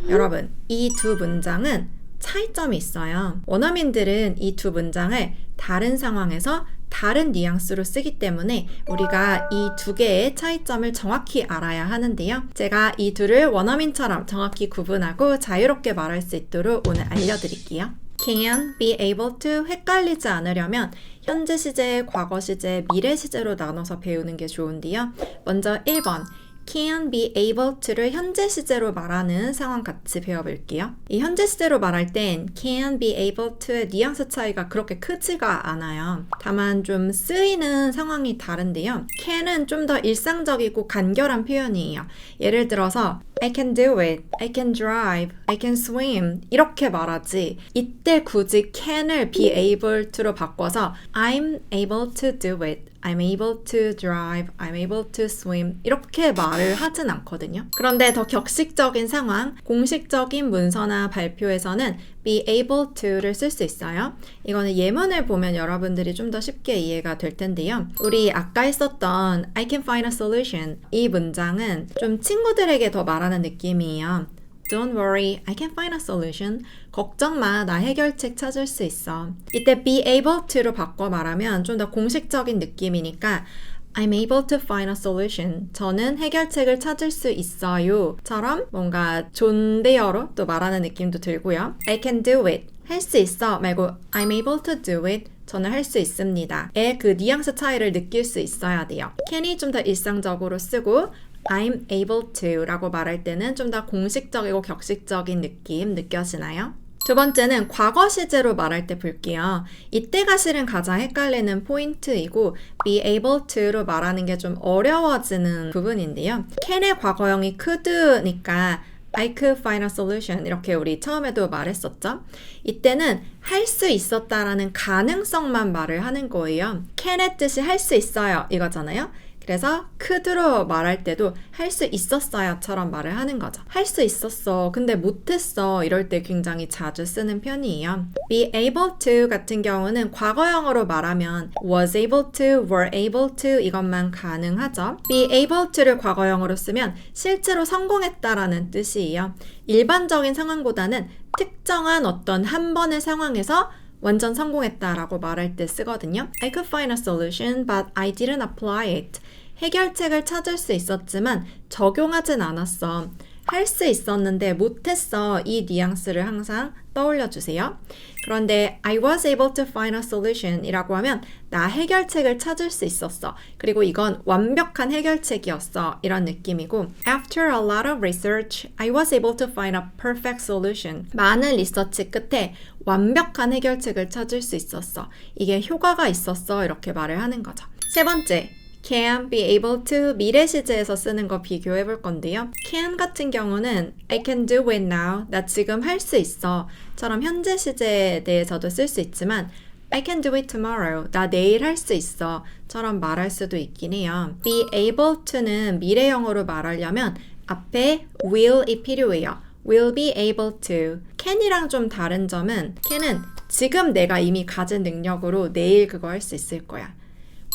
여러분, 이 두 문장은 차이점이 있어요. 원어민들은 이 두 문장을 다른 상황에서 다른 뉘앙스로 쓰기 때문에 우리가 이 두 개의 차이점을 정확히 알아야 하는데요. 제가 이 둘을 원어민처럼 정확히 구분하고 자유롭게 말할 수 있도록 오늘 알려드릴게요. can, be able to 헷갈리지 않으려면 현재 시제, 과거 시제, 미래 시제로 나눠서 배우는 게 좋은데요. 먼저 1번 can be able to를 현재 시제로 말하는 상황 같이 배워볼게요. 이 현재 시제로 말할 땐 can be able to의 뉘앙스 차이가 그렇게 크지가 않아요. 다만 좀 쓰이는 상황이 다른데요. can은 좀 더 일상적이고 간결한 표현이에요. 예를 들어서 I can do it, I can drive, I can swim 이렇게 말하지 이때 굳이 can을 be able to로 바꿔서 I'm able to do it, I'm able to drive, I'm able to swim 이렇게 말을 하진 않거든요. 그런데 더 격식적인 상황, 공식적인 문서나 발표에서는 be able to를 쓸 수 있어요. 이거는 예문을 보면 여러분들이 좀 더 쉽게 이해가 될 텐데요. 우리 아까 했었던 I can find a solution 이 문장은 좀 친구들에게 더 말하는 느낌이에요. Don't worry, I can find a solution. 걱정 마, 나 해결책 찾을 수 있어. 이때 be able to로 바꿔 말하면 좀 더 공식적인 느낌이니까 I'm able to find a solution. 저는 해결책을 찾을 수 있어요. 처럼 뭔가 존대어로 또 말하는 느낌도 들고요. I can do it. 할 수 있어 말고 I'm able to do it. 저는 할 수 있습니다. 의 그 뉘앙스 차이를 느낄 수 있어야 돼요. can이 좀 더 일상적으로 쓰고 I'm able to 라고 말할 때는 좀 더 공식적이고 격식적인 느낌 느껴지나요? 두 번째는 과거 시제로 말할 때 볼게요. 이때가 실은 가장 헷갈리는 포인트이고 be able to로 말하는 게 좀 어려워지는 부분인데요. can의 과거형이 could니까 I could find a solution 이렇게 우리 처음에도 말했었죠. 이때는 할 수 있었다라는 가능성만 말을 하는 거예요. can의 뜻이 할 수 있어요 이거잖아요. 그래서 could로 말할 때도 할 수 있었어요처럼 말을 하는 거죠. 할 수 있었어. 근데 못했어. 이럴 때 굉장히 자주 쓰는 편이에요. be able to 같은 경우는 과거형으로 말하면 was able to, were able to 이것만 가능하죠. be able to를 과거형으로 쓰면 실제로 성공했다라는 뜻이에요. 일반적인 상황보다는 특정한 어떤 한 번의 상황에서 완전 성공했다라고 말할 때 쓰거든요. I could find a solution, but I didn't apply it. 해결책을 찾을 수 있었지만 적용하진 않았어. 할 수 있었는데 못했어. 이 뉘앙스를 항상 떠올려 주세요. 그런데 I was able to find a solution 이라고 하면 나 해결책을 찾을 수 있었어. 그리고 이건 완벽한 해결책이었어. 이런 느낌이고 After a lot of research, I was able to find a perfect solution. 많은 리서치 끝에 완벽한 해결책을 찾을 수 있었어. 이게 효과가 있었어. 이렇게 말을 하는 거죠. 세 번째. can, be able to 미래 시제에서 쓰는 거 비교해 볼 건데요. can 같은 경우는 I can do it now. 나 지금 할 수 있어. 처럼 현재 시제에 대해서도 쓸 수 있지만 I can do it tomorrow. 나 내일 할 수 있어. 처럼 말할 수도 있긴 해요. be able to는 미래형으로 말하려면 앞에 will이 필요해요. will be able to. can이랑 좀 다른 점은 can은 지금 내가 이미 가진 능력으로 내일 그거 할 수 있을 거야.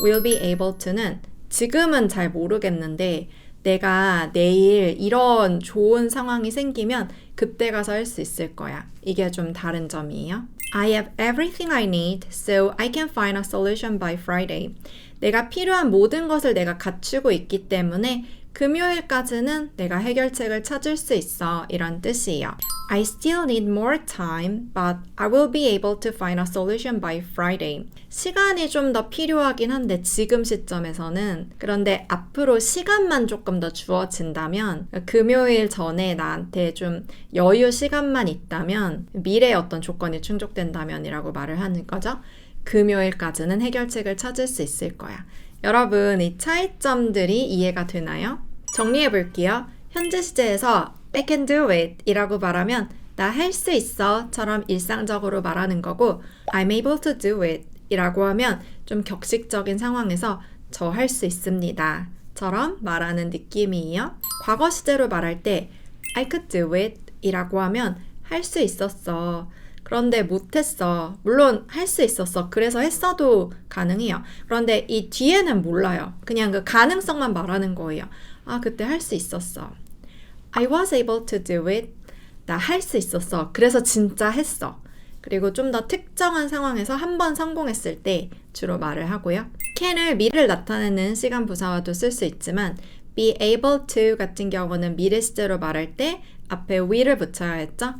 will be able to는 지금은 잘 모르겠는데 내가 내일 이런 좋은 상황이 생기면 그때 가서 할 수 있을 거야. 이게 좀 다른 점이에요. I have everything I need, so I can find a solution by Friday. 내가 필요한 모든 것을 내가 갖추고 있기 때문에 금요일까지는 내가 해결책을 찾을 수 있어 이런 뜻이에요. I still need more time, but I will be able to find a solution by Friday. 시간이 좀 더 필요하긴 한데 지금 시점에서는 그런데 앞으로 시간만 조금 더 주어진다면 금요일 전에 나한테 좀 여유 시간만 있다면 미래의 어떤 조건이 충족된다면 이라고 말을 하는 거죠. 금요일까지는 해결책을 찾을 수 있을 거야. 여러분 이 차이점들이 이해가 되나요? 정리해 볼게요. 현재 시제에서 I can do it 이라고 말하면 나 할 수 있어 처럼 일상적으로 말하는 거고 I'm able to do it 이라고 하면 좀 격식적인 상황에서 저 할 수 있습니다 처럼 말하는 느낌이에요. 과거 시제로 말할 때 I could do it 이라고 하면 할 수 있었어. 그런데 못했어. 물론 할 수 있었어. 그래서 했어도 가능해요. 그런데 이 뒤에는 몰라요. 그냥 그 가능성만 말하는 거예요. 아, 그때 할 수 있었어. I was able to do it. 나 할 수 있었어. 그래서 진짜 했어. 그리고 좀 더 특정한 상황에서 한 번 성공했을 때 주로 말을 하고요. can을 미래를 나타내는 시간 부사와도 쓸 수 있지만 be able to 같은 경우는 미래 시제로 말할 때 앞에 will을 붙여야 했죠.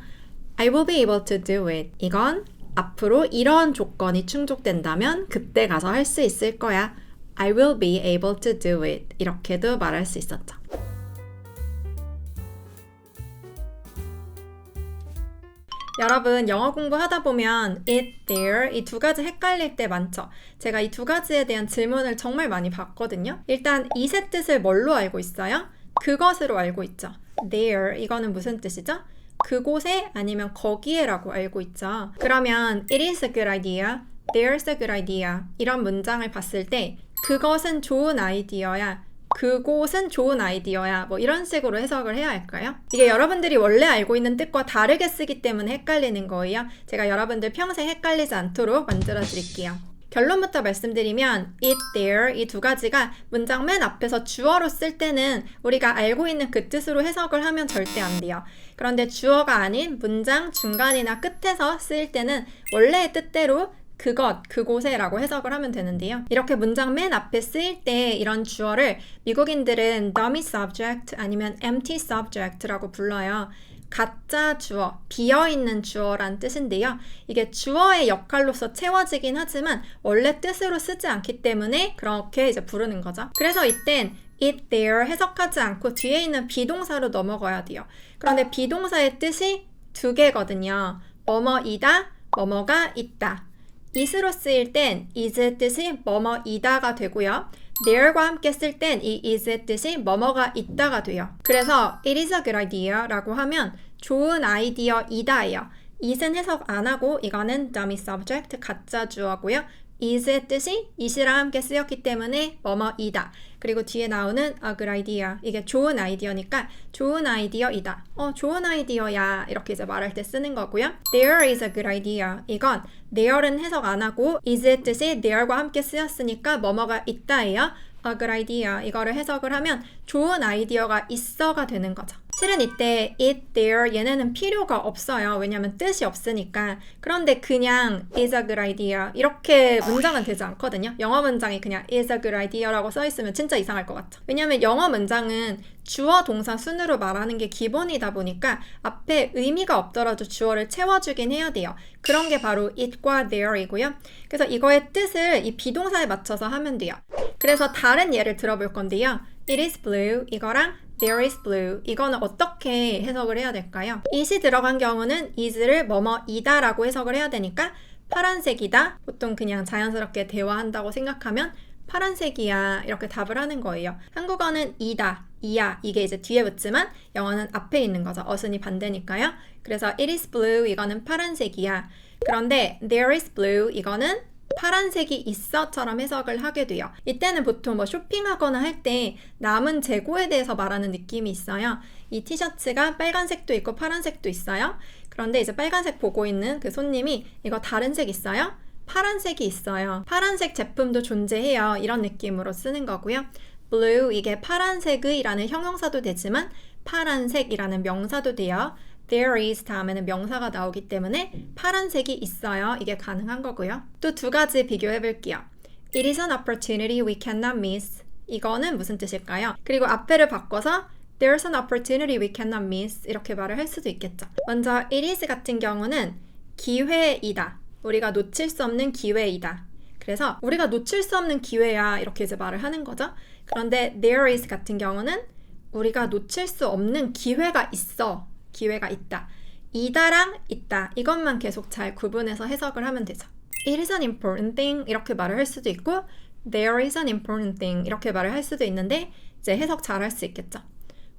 I will be able to do it. 이건 앞으로 이런 조건이 충족된다면 그때 가서 할 수 있을 거야. I will be able to do it. 이렇게도 말할 수 있었죠. 여러분 영어 공부하다 보면 it, there 이 두 가지 헷갈릴 때 많죠. 제가 이 두 가지에 대한 질문을 정말 많이 받거든요. 일단 it의 뜻을 뭘로 알고 있어요? 그것으로 알고 있죠. there 이거는 무슨 뜻이죠? 그곳에 아니면 거기에라고 알고 있죠. 그러면 it is a good idea, there's a good idea 이런 문장을 봤을 때 그것은 좋은 아이디어야, 그곳은 좋은 아이디어야 뭐 이런 식으로 해석을 해야 할까요? 이게 여러분들이 원래 알고 있는 뜻과 다르게 쓰기 때문에 헷갈리는 거예요. 제가 여러분들 평생 헷갈리지 않도록 만들어 드릴게요. 결론부터 말씀드리면 it, there 이 두 가지가 문장 맨 앞에서 주어로 쓸 때는 우리가 알고 있는 그 뜻으로 해석을 하면 절대 안 돼요. 그런데 주어가 아닌 문장 중간이나 끝에서 쓰일 때는 원래의 뜻대로 그것, 그곳에 라고 해석을 하면 되는데요. 이렇게 문장 맨 앞에 쓰일 때 이런 주어를 미국인들은 dummy subject 아니면 empty subject라고 불러요. 가짜 주어, 비어있는 주어란 뜻인데요. 이게 주어의 역할로서 채워지긴 하지만 원래 뜻으로 쓰지 않기 때문에 그렇게 이제 부르는 거죠. 그래서 이땐 it, there 해석하지 않고 뒤에 있는 비동사로 넘어가야 돼요. 그런데 비동사의 뜻이 두 개거든요. 뭐뭐이다, 뭐뭐가 있다. it으로 쓰일 땐 is의 뜻이 뭐뭐이다가 되고요. there과 함께 쓸 땐 이 is의 뜻이 뭐뭐가 있다가 돼요. 그래서 it is a good idea 라고 하면 좋은 아이디어이다예요. it은 해석 안 하고 이거는 dummy subject 가짜 주어고요. is의 뜻이 it이랑 함께 쓰였기 때문에 뭐뭐이다. 그리고 뒤에 나오는 a good idea. 이게 좋은 아이디어니까 좋은 아이디어이다. 좋은 아이디어야. 이렇게 이제 말할 때 쓰는 거고요. There is a good idea. 이건 there는 해석 안 하고 is의 뜻이 there과 함께 쓰였으니까 뭐뭐가 있다예요. A good idea. 이거를 해석을 하면 좋은 아이디어가 있어가 되는 거죠. 실은 이때 it, there 얘네는 필요가 없어요. 왜냐면 뜻이 없으니까. 그런데 그냥 is a good idea 이렇게 문장은 되지 않거든요. 영어 문장이 그냥 is a good idea라고 써있으면 진짜 이상할 것 같죠. 왜냐면 영어 문장은 주어 동사 순으로 말하는 게 기본이다 보니까 앞에 의미가 없더라도 주어를 채워주긴 해야 돼요. 그런 게 바로 it과 there이고요. 그래서 이거의 뜻을 이 비동사에 맞춰서 하면 돼요. 그래서 다른 예를 들어볼 건데요. It is blue 이거랑 There is blue. 이거는 어떻게 해석을 해야 될까요? it이 들어간 경우는 is를 뭐뭐이다 라고 해석을 해야 되니까 파란색이다. 보통 그냥 자연스럽게 대화한다고 생각하면 파란색이야 이렇게 답을 하는 거예요. 한국어는 이다, 이야 이게 이제 뒤에 붙지만 영어는 앞에 있는 거죠. 어순이 반대니까요. 그래서 it is blue 이거는 파란색이야. 그런데 there is blue 이거는 파란색이 있어처럼 해석을 하게 돼요. 이때는 보통 뭐 쇼핑하거나 할 때 남은 재고에 대해서 말하는 느낌이 있어요. 이 티셔츠가 빨간색도 있고 파란색도 있어요. 그런데 이제 빨간색 보고 있는 그 손님이 이거 다른 색 있어요? 파란색이 있어요. 파란색 제품도 존재해요. 이런 느낌으로 쓰는 거고요. blue 이게 파란색의 라는 형용사도 되지만 파란색이라는 명사도 돼요. There is 다음에는 명사가 나오기 때문에 파란색이 있어요. 이게 가능한 거고요. 또 두 가지 비교해 볼게요. It is an opportunity we cannot miss. 이거는 무슨 뜻일까요? 그리고 앞에를 바꿔서 There's an opportunity we cannot miss 이렇게 말을 할 수도 있겠죠. 먼저 it is 같은 경우는 기회이다. 우리가 놓칠 수 없는 기회이다. 그래서 우리가 놓칠 수 없는 기회야 이렇게 이제 말을 하는 거죠. 그런데 there is 같은 경우는 우리가 놓칠 수 없는 기회가 있어. 기회가 있다. 이다랑 있다. 이것만 계속 잘 구분해서 해석을 하면 되죠. It is an important thing 이렇게 말을 할 수도 있고 There is an important thing 이렇게 말을 할 수도 있는데 이제 해석 잘 할 수 있겠죠.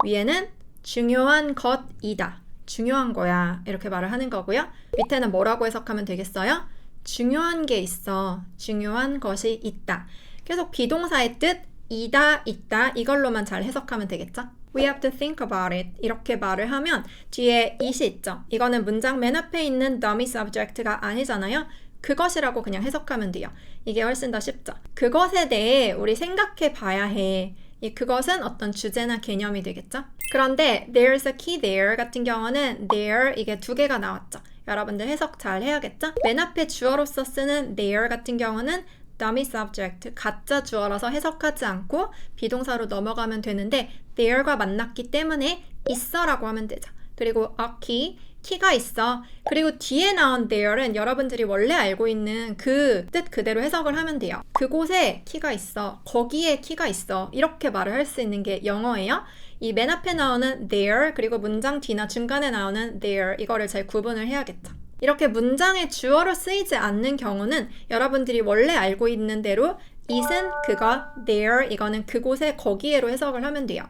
위에는 중요한 것이다. 중요한 거야. 이렇게 말을 하는 거고요. 밑에는 뭐라고 해석하면 되겠어요? 중요한 게 있어. 중요한 것이 있다. 계속 비동사의 뜻 이다, 있다 이걸로만 잘 해석하면 되겠죠? We have to think about it. 이렇게 말을 하면 뒤에 it이 있죠. 이거는 문장 맨 앞에 있는 dummy subject가 아니잖아요. 그것이라고 그냥 해석하면 돼요. 이게 훨씬 더 쉽죠. 그것에 대해 우리 생각해 봐야 해. 이 그것은 어떤 주제나 개념이 되겠죠. 그런데 there's a key there 같은 경우는 there 이게 두 개가 나왔죠. 여러분들 해석 잘 해야겠죠? 맨 앞에 주어로서 쓰는 there 같은 경우는 dummy subject, 가짜 주어라서 해석하지 않고 비동사로 넘어가면 되는데 there과 만났기 때문에 있어라고 하면 되죠. 그리고 a key, 키가 있어. 그리고 뒤에 나온 there는 여러분들이 원래 알고 있는 그 뜻 그대로 해석을 하면 돼요. 그곳에 키가 있어. 거기에 키가 있어. 이렇게 말을 할 수 있는 게 영어예요. 이 맨 앞에 나오는 there 그리고 문장 뒤나 중간에 나오는 there 이거를 잘 구분을 해야겠죠. 이렇게 문장의 주어로 쓰이지 않는 경우는 여러분들이 원래 알고 있는 대로 it은 그것, there 이거는 그곳에 거기에로 해석을 하면 돼요.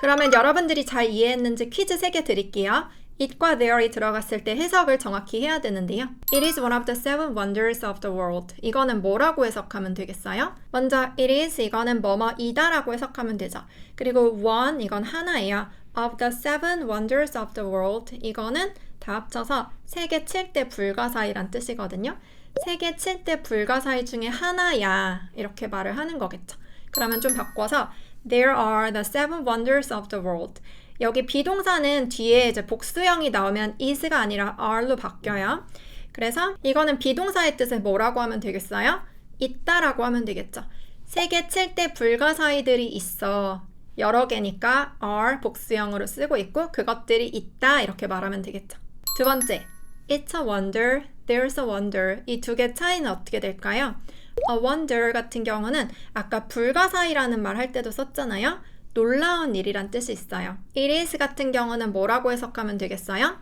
그러면 여러분들이 잘 이해했는지 퀴즈 3개 드릴게요. it과 there이 들어갔을 때 해석을 정확히 해야 되는데요. It is one of the seven wonders of the world. 이거는 뭐라고 해석하면 되겠어요? 먼저 it is 이거는 뭐뭐이다 라고 해석하면 되죠. 그리고 one 이건 하나예요. of the seven wonders of the world 이거는 다 합쳐서 세계 7대 불가사의란 뜻이거든요. 세계 7대 불가사의 중에 하나야 이렇게 말을 하는 거겠죠. 그러면 좀 바꿔서 There are the seven wonders of the world. 여기 비동사는 뒤에 이제 복수형이 나오면 is가 아니라 are로 바뀌어요. 그래서 이거는 비동사의 뜻을 뭐라고 하면 되겠어요? 있다라고 하면 되겠죠. 세계 7대 불가사의들이 있어. 여러 개니까 are 복수형으로 쓰고 있고 그것들이 있다 이렇게 말하면 되겠죠. 두 번째, it's a wonder, there's a wonder. 이 두 개 차이는 어떻게 될까요? A wonder 같은 경우는 아까 불가사의라는 말 할 때도 썼잖아요. 놀라운 일이란 뜻이 있어요. It is 같은 경우는 뭐라고 해석하면 되겠어요?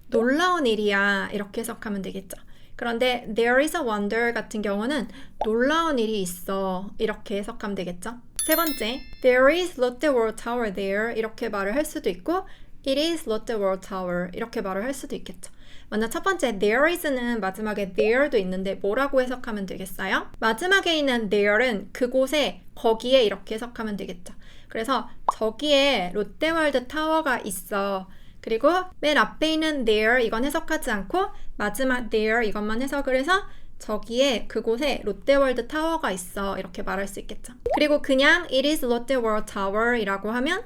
놀라운 일이야 이렇게 해석하면 되겠죠. 그런데 there is a wonder 같은 경우는 놀라운 일이 있어 이렇게 해석하면 되겠죠. 세 번째, there is Lotte World Tower there 이렇게 말을 할 수도 있고 it is Lotte World Tower 이렇게 말을 할 수도 있겠죠. 먼저 첫 번째 there is는 마지막에 there도 있는데 뭐라고 해석하면 되겠어요? 마지막에 있는 there는 그곳에 거기에 이렇게 해석하면 되겠죠. 그래서 저기에 롯데월드 타워가 있어. 그리고 맨 앞에 있는 there 이건 해석하지 않고 마지막 there 이것만 해석을 해서 저기에 그곳에 롯데월드 타워가 있어 이렇게 말할 수 있겠죠. 그리고 그냥 it is Lotte World Tower 이라고 하면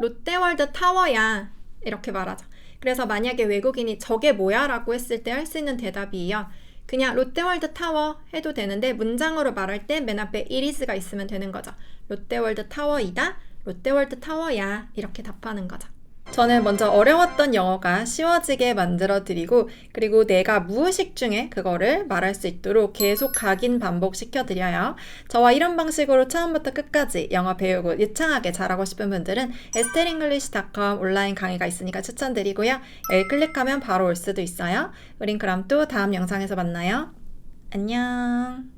롯데월드 타워야 이렇게 말하죠. 그래서 만약에 외국인이 저게 뭐야 라고 했을 때 할 수 있는 대답이에요. 그냥 롯데월드 타워 해도 되는데 문장으로 말할 때 맨 앞에 it is가 있으면 되는 거죠. 롯데월드 타워이다, 롯데월드 타워야 이렇게 답하는 거죠. 저는 먼저 어려웠던 영어가 쉬워지게 만들어 드리고 그리고 내가 무의식 중에 그거를 말할 수 있도록 계속 각인 반복시켜 드려요. 저와 이런 방식으로 처음부터 끝까지 영어 배우고 유창하게 잘하고 싶은 분들은 estelenglish.com 온라인 강의가 있으니까 추천드리고요. 여기 클릭하면 바로 올 수도 있어요. 우린 그럼 또 다음 영상에서 만나요. 안녕.